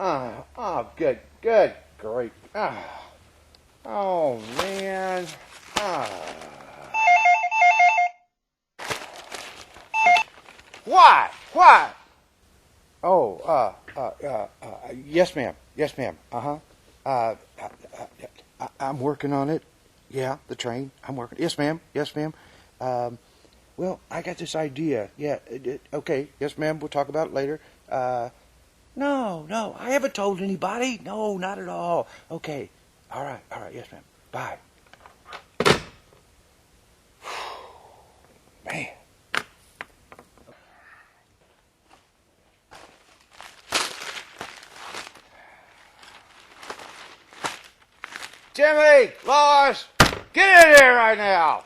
Good grief. Oh, man. What? What? Oh, yes, ma'am. Yes, ma'am. I'm working on it. Yeah, the train. I'm working. Yes, ma'am. Yes, ma'am. Well, I got this idea. Yeah, okay. Yes, ma'am. We'll talk about it later. No, I haven't told anybody. No, not at all. Okay. All right. Yes, ma'am. Bye. Man. Jimmy, Lois, get in here right now.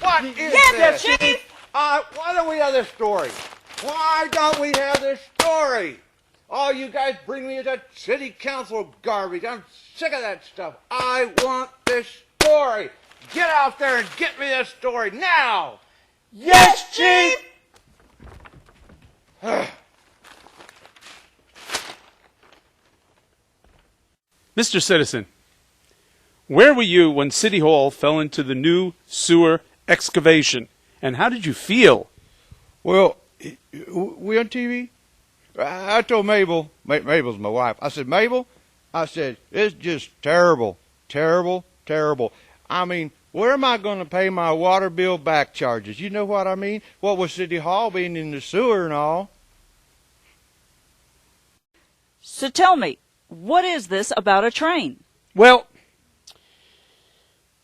What is this? Yes, Chief. Why don't we have this story? Why don't we have this story? All you guys bring me is that city council garbage. I'm sick of that stuff. I want this story. Get out there and get me this story now. Yes, Chief. Mr. Citizen, where were you when City Hall fell into the new sewer excavation, and how did you feel? Well, we on TV? I told Mabel's my wife. I said, Mabel, it's just terrible. I mean, where am I going to pay my water bill back charges? You know what I mean? What with City Hall being in the sewer and all. So tell me, what is this about a train? Well,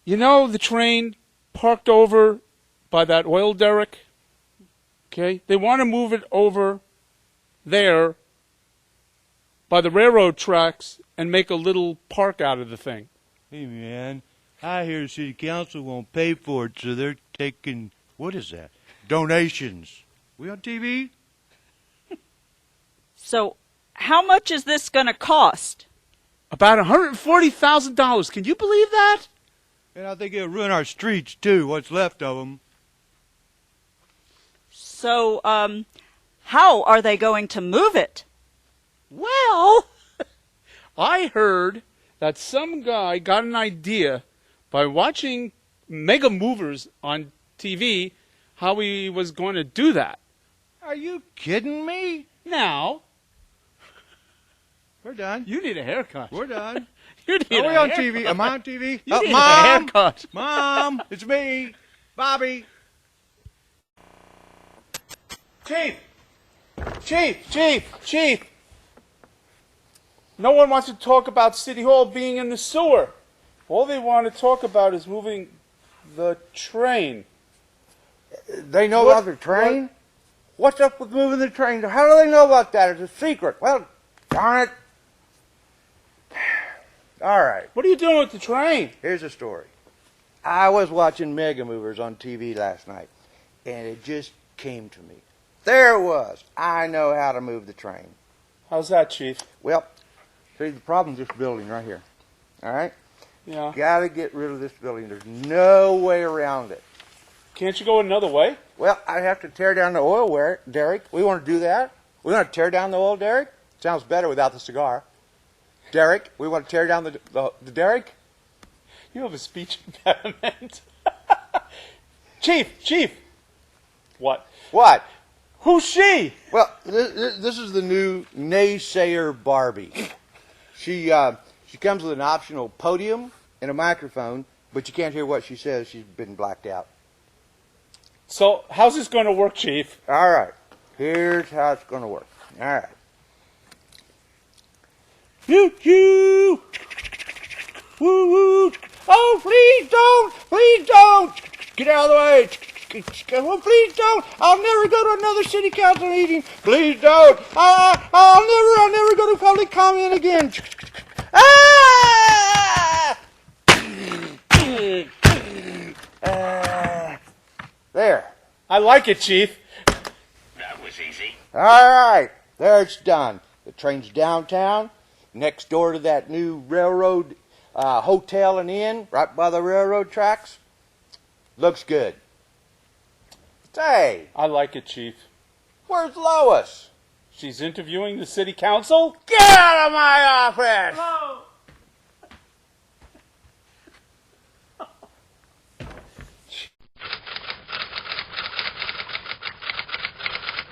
you know the train parked over by that oil derrick? Okay? They want to move it over there by the railroad tracks and make a little park out of the thing. Hey, man, I hear City Council won't pay for it, so they're taking, what is that? Donations. We on TV? So how much is this going to cost? About $140,000. Can you believe that? And I think it'll ruin our streets, too, what's left of them. So, how are they going to move it? Well, I heard that some guy got an idea by watching Mega Movers on TV how he was going to do that. Are you kidding me? Now, We're done. you need a haircut. We're done. You need Are a we on haircut. TV? Am I on TV? You need a Mom! haircut. Mom! It's me! Bobby! Chief! No one wants to talk about City Hall being in the sewer. All they want to talk about is moving the train. They know about the train? What's up with moving the train? How do they know about that? It's a secret. Well, darn it. All right, What are you doing with the train? here's the story. I was watching Mega Movers on TV last night, and it just came to me. There it was. I know how to move the train. How's that, Chief? Well, see, the problem's this building right here. All right? Yeah. Got to get rid of this building. There's no way around it. Can't you go another way? Well, I have to tear down the oil derrick. We want to do that. We want to tear down the oil derrick. Sounds better without the cigar. Derrick, we want to tear down the derrick. You have a speech impediment. Chief! What? What? Who's she? Well, this is the new naysayer Barbie. She comes with an optional podium and a microphone, but you can't hear what she says. She's been blacked out. So, how's this going to work, Chief? All right. Here's how it's going to work. All right. Yoo-hoo! Woo-woo. Oh, please don't. Get out of the way. Oh, please don't. I'll never go to another city council meeting. Please don't. I'll never go to public comment again. There. I like it, Chief. That was easy. All right. There, it's done. The train's downtown, next door to that new railroad hotel and inn, right by the railroad tracks. Looks good. Say, I like it, Chief. where's Lois? She's interviewing the city council? Get out of my office!